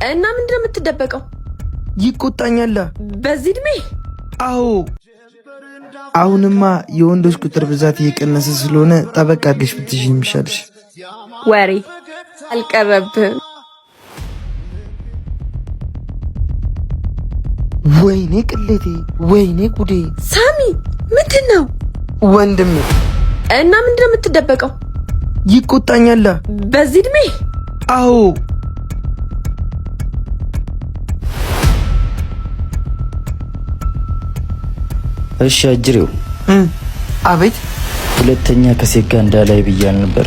እና ምንድነው የምትደበቀው? ይቆጣኛል በዚህ እድሜ? አዎ አሁንማ የወንዶች ቁጥር ብዛት እየቀነሰ ስለሆነ ጠበቅ አድርገሽ ብትይዥ ይምሻልሽ። ወሬ አልቀረብህም። ወይኔ ቅሌቴ፣ ወይኔ ጉዴ። ሳሚ ምንድነው? ወንድም እና ምንድነው የምትደበቀው? ይቆጣኛል በዚህ እድሜ? አዎ እሺ አጅሬው። አቤት። ሁለተኛ ከሴት ጋር እንዳላይ ብያል ነበር።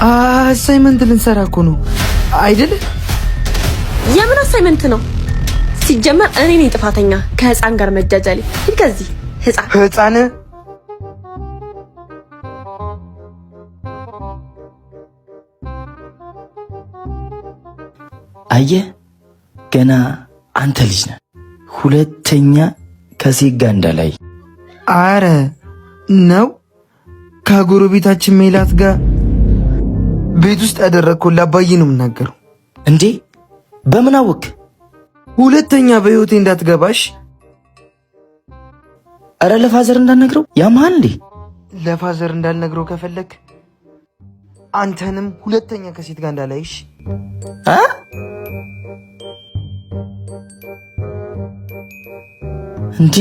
አሳይመንት ልንሰራ እኮ ነው አይደል? የምን አሳይመንት ነው? ሲጀመር እኔ ነኝ ጥፋተኛ ከህፃን ጋር መጃጃሌ። ከዚህ ህፃን አየህ ገና አንተ ልጅ ነህ። ሁለተኛ ከሴት ጋር እንዳላይ። አረ ነው ከጎረቤታችን ሜላት ጋር ቤት ውስጥ ያደረግኩት ለአባዬ ነው የምናገረው። እንዴ በምን አወቅ? ሁለተኛ በህይወቴ እንዳትገባሽ። አረ ለፋዘር እንዳልነግረው ያማል እንዴ? ለፋዘር እንዳልነግረው ከፈለክ አንተንም ሁለተኛ ከሴት ጋር እንዳላይሽ። እንዴ